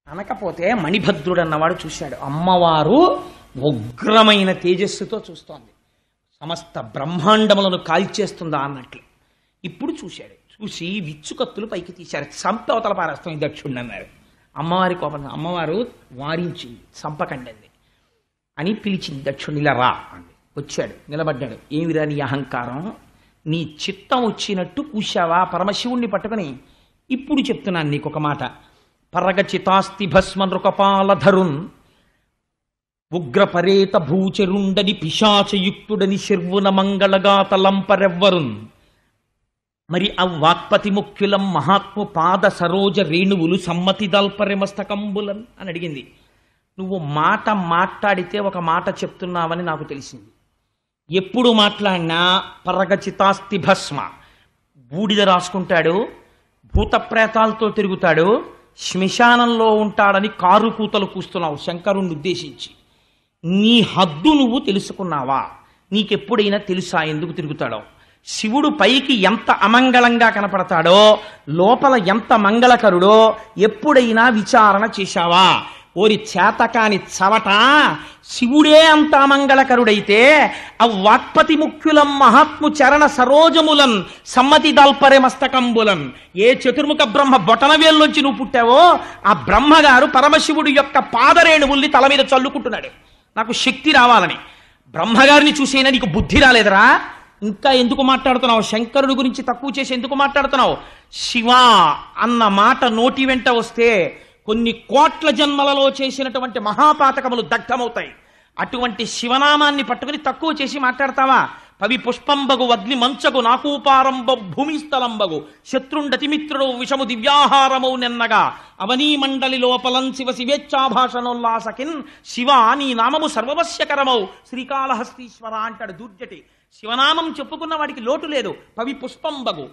అనకపోతే మణిభద్రుడు అన్నవాడు చూశాడు. అమ్మవారు ఉగ్రమైన తేజస్సుతో చూస్తోంది, సమస్త బ్రహ్మాండములను కాల్చేస్తుందా అన్నట్లు. ఇప్పుడు చూశాడు, చూసి విచ్చుకత్తులు పైకి తీశారు, సంపవతల పారేస్తాం దక్షుణ్ణి అన్నారు. అమ్మవారి కోపం, అమ్మవారు వారించింది, సంపకండి అని పిలిచింది. దక్షుణ్ణి ఇలా రా అంది. వచ్చాడు, నిలబడ్డాడు. ఏమిరా నీ అహంకారం, నీ చిత్తం వచ్చినట్టు కూశావా పరమశివుణ్ణి పట్టుకుని? ఇప్పుడు చెప్తున్నాను నీకు ఒక మాట. పరగచితాస్తి భస్మ నృకపాలధరున్ ఉగ్రపరేత భూచరుండని పిశాచయుక్తుడని శర్వున మంగళగాతలంపరెవ్వరున్ మరి అవ్వాక్పతి ముఖ్యులం మహాత్ము పాద సరోజ రేణువులు సమ్మతి దల్పరెమస్తకంబులన్ అని అడిగింది. నువ్వు మాట మాట్లాడితే ఒక మాట చెప్తున్నావని నాకు తెలిసింది. ఎప్పుడు మాట్లాడినా పరగచితాస్తి భస్మ, బూడిద రాసుకుంటాడు, భూతప్రేతాలతో తిరుగుతాడు, శ్మశానంలో ఉంటాడని కారు కూతలు కూస్తున్నావు శంకరుణ్ణి ఉద్దేశించి. నీ హద్దు నువ్వు తెలుసుకున్నావా? నీకెప్పుడైనా తెలుసా ఎందుకు తిరుగుతాడో? శివుడు పైకి ఎంత అమంగళంగా కనపడతాడో లోపల ఎంత మంగళకరుడో ఎప్పుడైనా విచారణ చేశావా? ఓరి చేతకాని చవట, శివుడే అంత అమంగళకరుడైతే అవ్వాక్పతి ముఖ్యులం మహాత్ము చరణ సరోజములన్ సమ్మతి దాల్పరే మస్తకంబులన్, ఏ చతుర్ముఖ బ్రహ్మ బొటనవేల్లోంచి నువ్వు పుట్టావో ఆ బ్రహ్మగారు పరమశివుడి యొక్క పాదరేణువుల్ని తల మీద చల్లుకుంటున్నాడు నాకు శక్తి రావాలని. బ్రహ్మగారిని చూసేనా నీకు బుద్ధి రాలేదరా? ఇంకా ఎందుకు మాట్లాడుతున్నావు? శంకరుడి గురించి తక్కువ చేసి ఎందుకు మాట్లాడుతున్నావు? శివ అన్న మాట నోటి వెంట వస్తే కొన్ని కోట్ల జన్మలలో చేసినటువంటి మహాపాతకములు దగ్ధమవుతాయి. అటువంటి శివనామాన్ని పట్టుకుని తక్కువ చేసి మాట్లాడతావా? పవి పుష్పంబగు వగ్ని మంచగు నాకూపారంబ భూమిస్థలంబగు శత్రుండతిమిత్రుడు విషము దివ్యాహారమౌ నెన్నగా అవనీ మండలి లోపలం శివ శివేచ్ఛాభాషణోల్లాసకిన్ శివ నీ నామము సర్వవశ్యకరమౌ శ్రీకాళహస్తీశ్వర అంటాడు దూర్జటి. శివనామం చెప్పుకున్న వాడికి లోటు లేదు. పవి పుష్పంబగు,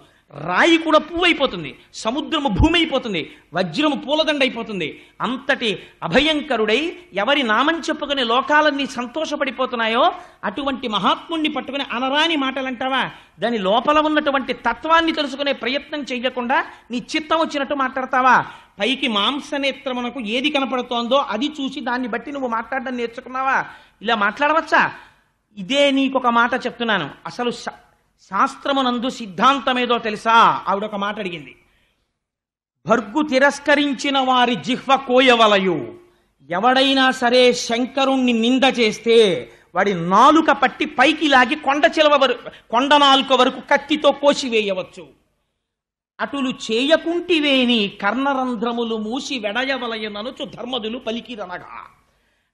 రాయి కూడా పువ్వు అయిపోతుంది, సముద్రము భూమి అయిపోతుంది, వజ్రము పూలదండ అయిపోతుంది. అంతటి అభయంకరుడై ఎవరి నామం చెప్పుకుని లోకాలన్నీ సంతోషపడిపోతున్నాయో అటువంటి మహాత్ముణ్ణి పట్టుకుని అనరాని మాటలంటావా? దాని లోపల ఉన్నటువంటి తత్వాన్ని తెలుసుకునే ప్రయత్నం చెయ్యకుండా నీ చిత్తం వచ్చినట్టు మాట్లాడతావా? పైకి మాంసనేత్రమునకు ఏది కనపడుతోందో అది చూసి దాన్ని బట్టి నువ్వు మాట్లాడడం నేర్చుకున్నావా? ఇలా మాట్లాడవచ్చా? ఇదే నీకొక మాట చెప్తున్నాను. అసలు శాస్త్రమునందు సిద్ధాంతమేదో తెలుసా? ఆవిడొక మాట అడిగింది. భర్గు తిరస్కరించిన వారి జిహ్వ కోయవలయు. ఎవడైనా సరే శంకరుణ్ణి నింద చేస్తే వాడి నాలుక పట్టి పైకి లాగి కొండ నాలుక వరకు కత్తితో కోసివేయవచ్చు. అటులు చేయకుంటివేని కర్ణరంధ్రములు మూసి వెడయవలయననుచు ధర్మదులు పలికిరనగా.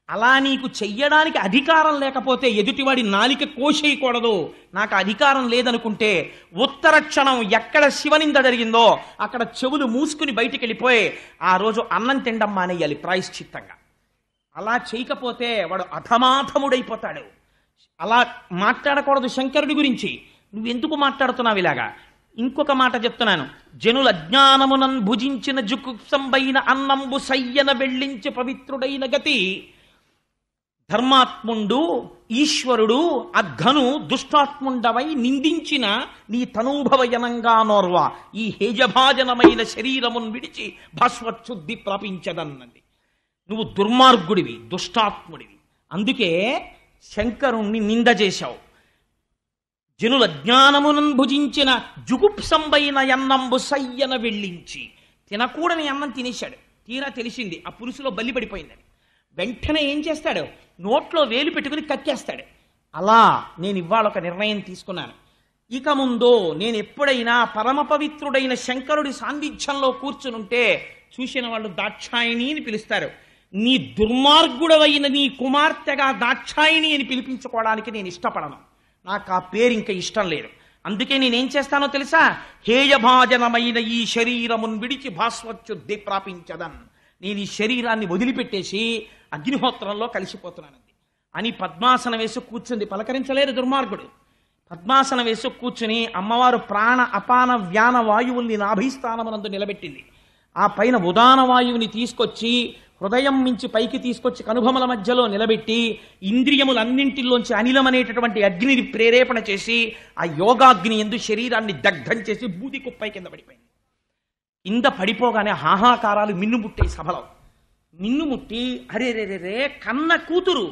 అలా నీకు చెయ్యడానికి అధికారం లేకపోతే ఎదుటివాడి నాలిక కోసేయకూడదు, నాకు అధికారం లేదనుకుంటే ఉత్తర క్షణం ఎక్కడ శివనింద జరిగిందో అక్కడ చెవులు మూసుకుని బయటికి వెళ్ళిపోయి ఆ రోజు అన్నం తినడం మానేయాలి ప్రాయశ్చిత్తంగా. అలా చేయకపోతే వాడు అధమాధముడైపోతాడు. అలా మాట్లాడకూడదు శంకరుడి గురించి. నువ్వెందుకు మాట్లాడుతున్నావు ఇలాగా? ఇంకొక మాట చెప్తున్నాను. జనుల అజ్ఞానమునన్ భుజించిన జుకుప్సంబైన అన్నంబు సయ్యన వెళ్ళించి పవిత్రుడైన గతి ధర్మాత్ముండు ఈశ్వరుడు అద్ధను దుష్టాత్ముండవై నిందించిన నీ తనూభవయనంగా నోర్వ ఈ హేజభాజనమైన శరీరమును విడిచి భాస్వచ్ఛుద్ధి ప్రాపించదన్నది. నువ్వు దుర్మార్గుడివి, దుష్టాత్ముడివి, అందుకే శంకరుణ్ణి నింద చేశావు. జనుల జ్ఞానమునన్ భుజించిన జుగుప్సంబైన అన్నంబు సయ్యన వెళ్ళించి, తినకూడని అన్నం తినేశాడు. తీరా తెలిసింది ఆ పులుసులో బల్లి పడిపోయిందని. వెంటనే ఏం చేస్తాడు? నోట్లో వేలు పెట్టుకుని కక్కేస్తాడు. అలా నేను ఇవాళ ఒక నిర్ణయం తీసుకున్నాను. ఇక ముందు నేను ఎప్పుడైనా పరమ పవిత్రుడైన శంకరుడి సాన్నిధ్యంలో కూర్చునుంటే చూసిన వాళ్ళు దాక్షాయిణి అని పిలుస్తారు. నీ దుర్మార్గుడవైన నీ కుమార్తెగా దాక్షాయిణి అని పిలిపించుకోవడానికి నేను ఇష్టపడను. నాకు ఆ పేరు ఇంకా ఇష్టం లేదు. అందుకే నేనేం చేస్తానో తెలుసా? హేయభాజనమైన ఈ శరీరమును విడిచి భాస్వచ్ఛుద్ధి ప్రాపించదన్. నేను ఈ శరీరాన్ని వదిలిపెట్టేసి అగ్నిహోత్రంలో కలిసిపోతున్నానంది అని పద్మాసనం వేసి కూర్చుంది. పలకరించలేదు దుర్మార్గుడు. పద్మాసనం వేసి కూర్చుని అమ్మవారు ప్రాణ అపాన వ్యాన వాయువుల్ని నాభీస్థానమునందు నిలబెట్టింది. ఆ పైన ఉదాన వాయువుని తీసుకొచ్చి హృదయం మించి పైకి తీసుకొచ్చి కనుభముల మధ్యలో నిలబెట్టి ఇంద్రియములన్నింటిలోంచి అనిలం అనేటటువంటి అగ్నిని ప్రేరేపణ చేసి ఆ యోగాగ్ని ఎందు శరీరాన్ని దగ్ధం చేసి బూది కుప్పై కింద పడిపోయింది. కింద పడిపోగానే హాహాకారాలు మిన్నుబుట్టాయి సభలో. మిన్నుముట్టి అరేరేరే కన్న కూతురు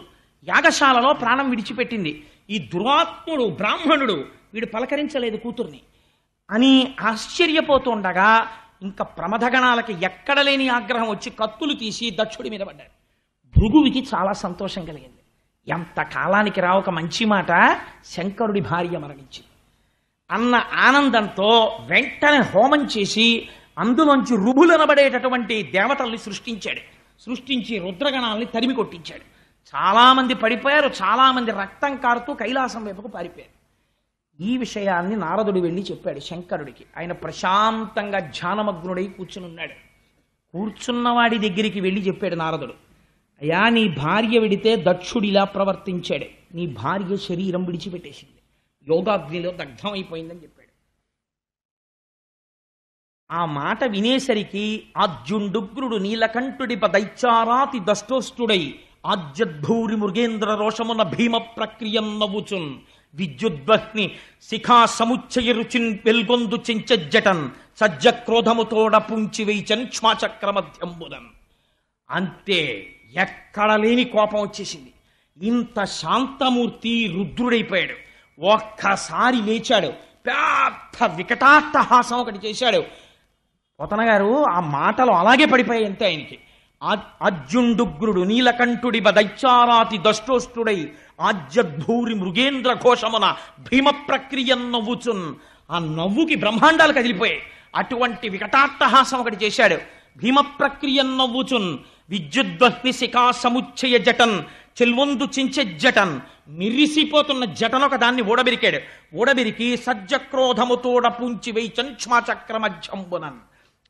యాగశాలలో ప్రాణం విడిచిపెట్టింది. ఈ దురాత్ముడు బ్రాహ్మణుడు వీడు పలకరించలేదు కూతుర్ని అని ఆశ్చర్యపోతుండగా ఇంకా ప్రమథగణాలకి ఎక్కడ లేని ఆగ్రహం వచ్చి కత్తులు తీసి దక్షుడి మీద పడ్డాడు. భృగువికి చాలా సంతోషం కలిగింది. ఎంత కాలానికి రా ఒక మంచి మాట, శంకరుడి భార్య మరణించింది అన్న ఆనందంతో వెంటనే హోమం చేసి అందులోంచి రుభులనబడేటటువంటి దేవతల్ని సృష్టించి రుద్రగణాలని తరిమి కొట్టించాడు. చాలామంది పడిపోయారు, చాలామంది రక్తం కారుతూ కైలాసం వైపుకు పారిపోయారు. ఈ విషయాన్ని నారదుడు వెళ్ళి చెప్పాడు శంకరుడికి. ఆయన ప్రశాంతంగా ధ్యానమగ్నుడై కూర్చునున్నాడు. కూర్చున్నవాడి దగ్గరికి వెళ్ళి చెప్పాడు నారదుడు, అయ్యా నీ భార్య విడితే దక్షుడిలా ప్రవర్తించాడు, నీ భార్య శరీరం విడిచిపెట్టేసింది, యోగాగ్నిలో దగ్ధమైపోయిందని చెప్పాడు. ఆ మాట వినేసరికి ఆద్యుండుగ్రుడు నీలకంఠుడి దైత్యారాతి దష్టోష్టుడై ఆజ్యద్భూరి మృగేంద్ర రోషమున భీమ ప్రక్రియం నవ్వుచున్ విద్యుద్వహ్ని శిఖా సముచ్చయ రుచిన్ వెల్గొందు చెంచజ్జటన్ సజ్జ క్రోధముతోడ పుంచి వేయిచన్ శ్వాచక్రమధ్యంబుదన్. అంతే, ఎక్కడ లేని కోపం వచ్చేసింది. ఇంత శాంతమూర్తి రుద్రుడైపోయాడు. ఒక్కసారి లేచాడు, పెద్ద వికటాట్టహాసం ఒకటి చేశాడు. పోతన గారు ఆ మాటలు అలాగే పడిపోయాయి అంతే ఆయనకి. అర్జుండుగ్రుడు నీలకంఠుడి దైత్యారాతి దష్టోష్టుడై ఆజ్యద్భూరి మృగేంద్ర ఘోషమున భీమ ప్రక్రియ నవ్వుచున్. ఆ నవ్వుకి బ్రహ్మాండాలు కదిలిపోయాయి. అటువంటి వికటాట్టహాసం ఒకటి చేశాడు. భీమ ప్రక్రియ నవ్వుచున్ విద్యుద్వహ్ని శిఖా సముచ్చయ జటన్ చెల్వొందు చించె జటన్. మిరిసిపోతున్న జటను ఒక దాన్ని ఊడబిరికి సజ్జక్రోధముతోడ పుంచి వేయిచన్ శ్వాచక్రమధ్యంబునన్.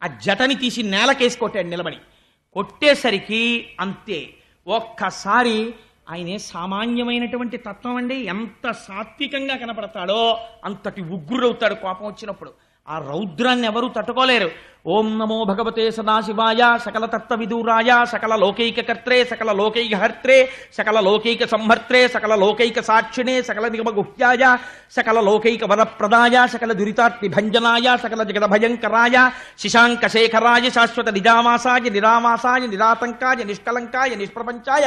ఆ జటని తీసి నేలకేసి కొట్టాడు నిలబడి. కొట్టేసరికి అంతే, ఒక్కసారి ఆయనే సామాన్యమైనటువంటి తత్వం అండి. ఎంత సాత్వికంగా కనపడతాడో అంతటి ఉగ్రుడవుతాడు కోపం వచ్చినప్పుడు. ఆ రౌద్రాన్ని ఎవరూ తట్టుకోలేరు. ఓం నమో భగవతే సదాశివాయ సకల తత్వ విదూరాయ సకల లోకైక కర్త్రే సకల లోకైక హర్త్రే సకల లోకైక సంహర్త్రే సకల లోకైక సాక్షిణే సకల నిగమ గుహ్యాయ సకల లోకైక వరప్రదాయ సకల దురితార్తి భంజనాయ సకల జగద భయంకరాయ శశాంక శేఖరాయ శాశ్వత నిజామాసాయ నిరామాసాయ నిరాతంకాయ నిష్కలంకాయ నిష్ప్రపంచాయ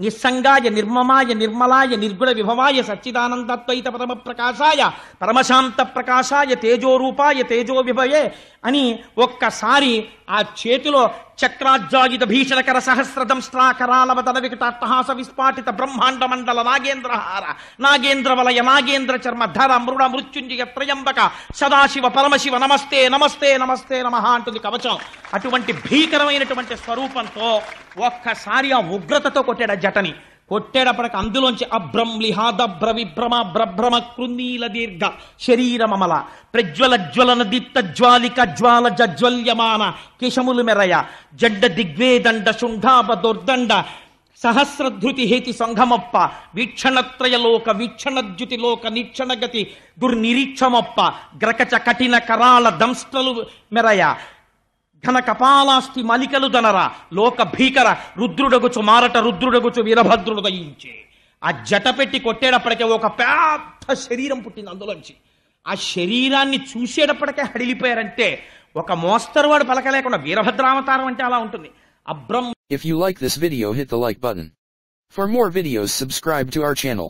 నిస్సంగాయ నిర్మమాయ నిర్మలాయ నిర్గుణ విభవాయ సచ్చిదానందద్వైత పరమ ప్రకాశాయ పరమశాంత ప్రకాశాయ తేజోరూపాయ తేజో విభయే అని ఒక్కసారి ఆ చేతిలో చక్రాజ్జాగిత భీషణకర సహస్రదంష్ట్రాకరాలవతన వికటాట్టహాస విస్ఫాటిత బ్రహ్మాండ మండల నాగేంద్రహార నాగేంద్ర వలయ నాగేంద్ర చర్మ ధర మృడ మృత్యుంజయ త్రయంబక సదాశివ పరమశివ నమస్తే నమస్తే నమస్తే నమః అంటుంది కవచం. అటువంటి భీకరమైనటువంటి స్వరూపంతో ఒక్కసారి ఆ ఉగ్రతతో కొట్టాడు ఆ జటని. కొట్టేటప్పటికి అందులోంచి అభ్రంలిహాదభ్ర విభ్రమ భ్రభ్రమ కృందీల దీర్ఘ శరీరమమల ప్రజ్వల జ్వలన దీప్త జ్వాలిక జ్వాల జజ్వల్యమాన కేశములు మెరయ జడ్డ దిగ్వేదండ శుంఠాప దుర్దండ సహస్రధృతి హేతి సంఘమప్ప వీక్షణత్రయలోక వీక్షణద్యుతిలోక నీక్షణగతి దుర్నిరీక్షమప్ప గ్రకచ కఠిన కరాళ దంస్ట్రలు మెరయ ఘన కపాలాస్తి మలికలు దనర లోక భీకర రుద్రుడగుచు మారట రుద్రుడగుచు వీరభద్రుడు దయించే. ఆ జట పెట్టి కొట్టేటప్పటికే ఒక పెద్ద శరీరం పుట్టింది అందులోంచి. ఆ శరీరాన్ని చూసేటప్పటికే హడిలిపోయారంటే ఒక మోస్తరు వాడు పలకలేకుండా వీరభద్రావతారం అంటే అలా ఉంటుంది. If you like this video, hit the like button. For more videos, subscribe to our channel.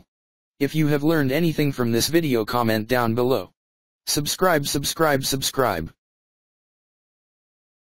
If you have learned anything from this video, comment down below. Subscribe.